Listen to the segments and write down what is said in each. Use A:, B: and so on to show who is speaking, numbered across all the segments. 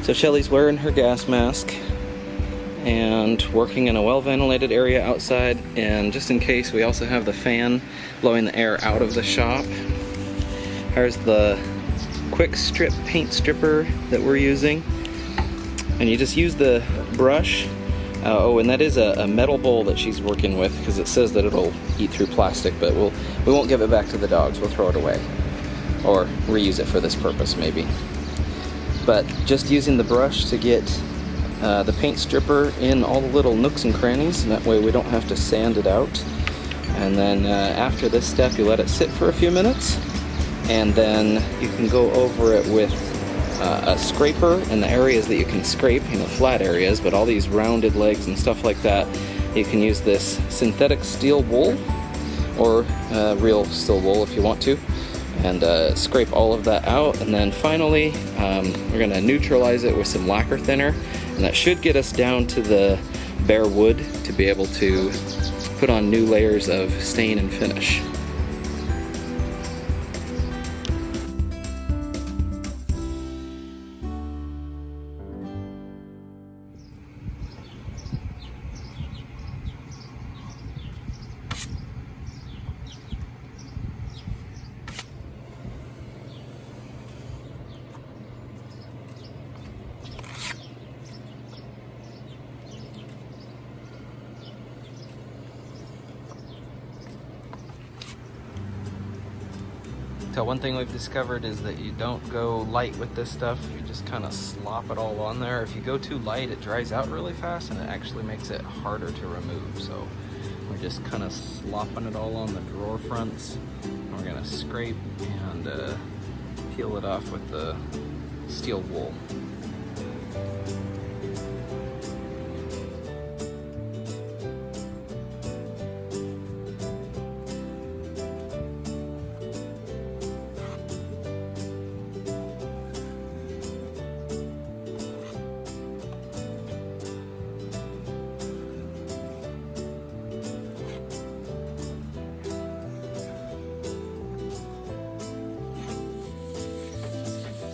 A: So Shelly's wearing her gas mask and working in a well-ventilated area outside, and just in case, we also have the fan blowing the air out of the shop. Here's the quick strip paint stripper that we're using, and you just use the brush. Oh, and that is a metal bowl that she's working with, because it says that it'll eat through plastic, but we won't give it back to the dogs. We'll throw it away or reuse it for this purpose maybe. But just using the brush to get the paint stripper in all the little nooks and crannies, and that way we don't have to sand it out. And then after this step, you let it sit for a few minutes, and then you can go over it with a scraper in the areas that you can scrape, flat areas, but all these rounded legs and stuff like that, you can use this synthetic steel wool or real steel wool if you want to, and scrape all of that out. And then finally, we're going to neutralize it with some lacquer thinner, and that should get us down to the bare wood to be able to put on new layers of stain and finish. So one thing we've discovered is that you don't go light with this stuff. You just kind of slop it all on there. If you go too light, it dries out really fast, and it actually makes it harder to remove. So we're just kind of slopping it all on the drawer fronts. We're gonna scrape and peel it off with the steel wool.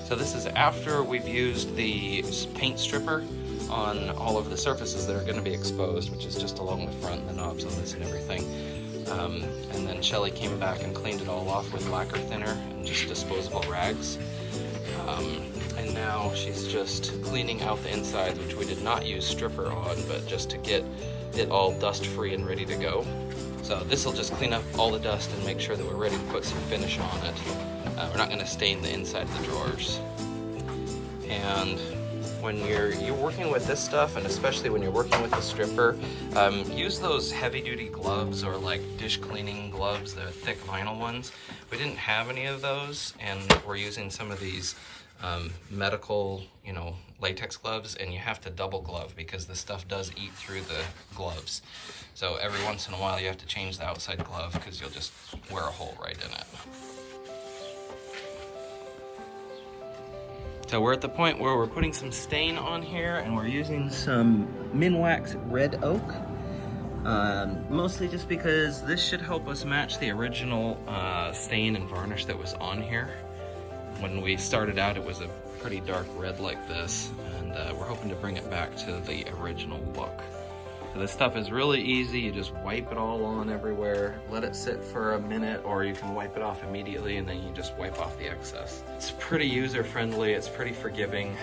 A: So this is after we've used the paint stripper on all of the surfaces that are going to be exposed, which is just along the front, the knobs on this and everything. And then Shelly came back and cleaned it all off with lacquer thinner and just disposable rags. And now she's just cleaning out the insides, which we did not use stripper on, but just to get it all dust free and ready to go. So this will just clean up all the dust and make sure that we're ready to put some finish on it. We're not going to stain the inside of the drawers. And when you're working with this stuff, and especially when you're working with the stripper, use those heavy-duty gloves or like dish cleaning gloves, the thick vinyl ones. We didn't have any of those, and we're using some of these medical, latex gloves, and you have to double glove because the stuff does eat through the gloves. So every once in a while you have to change the outside glove because you'll just wear a hole right in it. So we're at the point where we're putting some stain on here, and we're using some Minwax Red Oak. Mostly just because this should help us match the original stain and varnish that was on here. When we started out, it was a pretty dark red like this, and we're hoping to bring it back to the original look. So this stuff is really easy. You just wipe it all on everywhere, let it sit for a minute, or you can wipe it off immediately and then you just wipe off the excess. It's pretty user-friendly, it's pretty forgiving.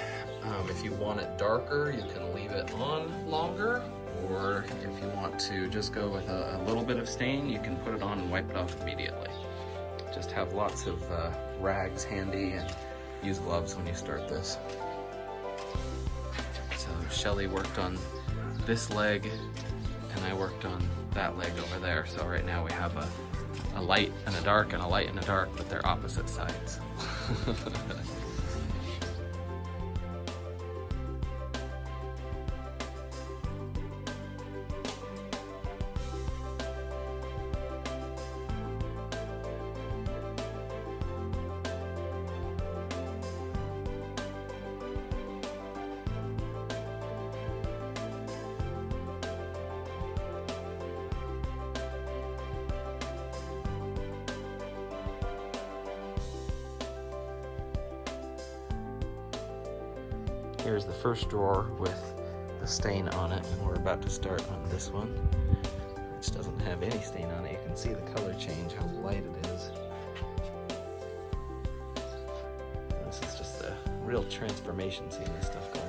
A: If you want it darker, you can leave it on longer, or if you want to just go with a little bit of stain, you can put it on and wipe it off immediately. Just have lots of rags handy, and use gloves when you start this. So Shelly worked on this leg, and I worked on that leg over there. So right now we have a light and a dark and a light and a dark, but they're opposite sides. Here's the first drawer with the stain on it, and we're about to start on this one, which doesn't have any stain on it. You can see the color change, how light it is. And this is just a real transformation seeing this stuff go on.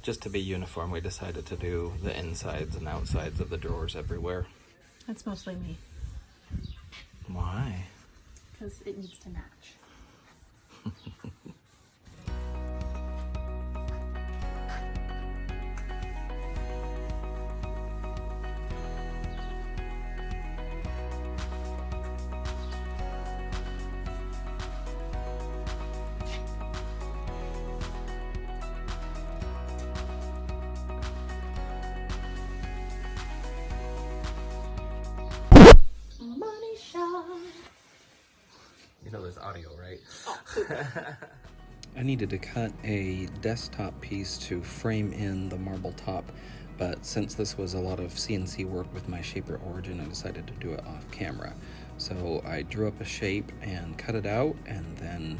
A: Just to be uniform, we decided to do the insides and outsides of the drawers everywhere.
B: That's mostly me.
A: Why?
B: Because it needs to match.
A: You know there's audio, right?
B: Oh,
A: I needed to cut a desktop piece to frame in the marble top, but since this was a lot of CNC work with my Shaper Origin, I decided to do it off camera. So I drew up a shape and cut it out, and then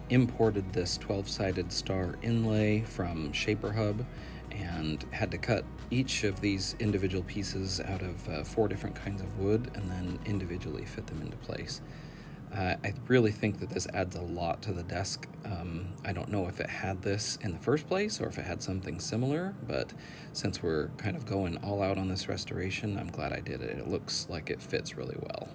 A: imported this 12-sided star inlay from Shaper Hub, and had to cut each of these individual pieces out of 4 different kinds of wood, and then individually fit them into place. I really think that this adds a lot to the desk. I don't know if it had this in the first place or if it had something similar, but since we're kind of going all out on this restoration, I'm glad I did it. It looks like it fits really well.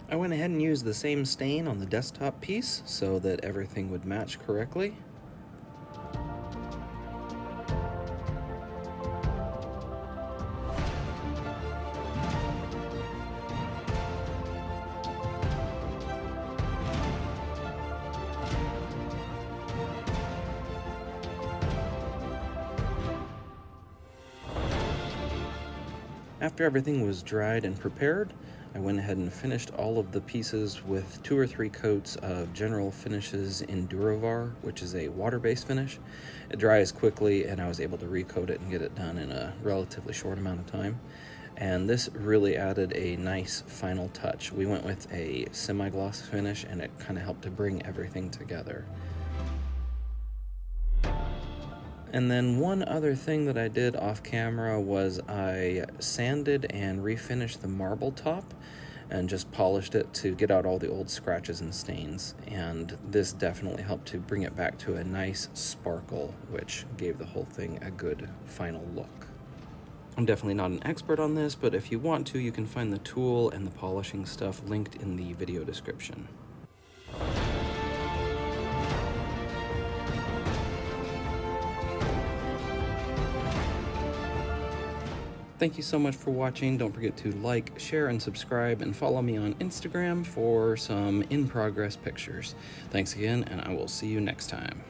A: I went ahead and used the same stain on the desktop piece so that everything would match correctly. After everything was dried and prepared, I went ahead and finished all of the pieces with 2 or 3 coats of General Finishes Enduravar, which is a water-based finish. It dries quickly, and I was able to recoat it and get it done in a relatively short amount of time. And this really added a nice final touch. We went with a semi-gloss finish, and it kind of helped to bring everything together. And then one other thing that I did off camera was I sanded and refinished the marble top and just polished it to get out all the old scratches and stains. And this definitely helped to bring it back to a nice sparkle, which gave the whole thing a good final look. I'm definitely not an expert on this, but if you want to, you can find the tool and the polishing stuff linked in the video description. Thank you so much for watching. Don't forget to like, share, and subscribe, and follow me on Instagram for some in-progress pictures. Thanks again, and I will see you next time.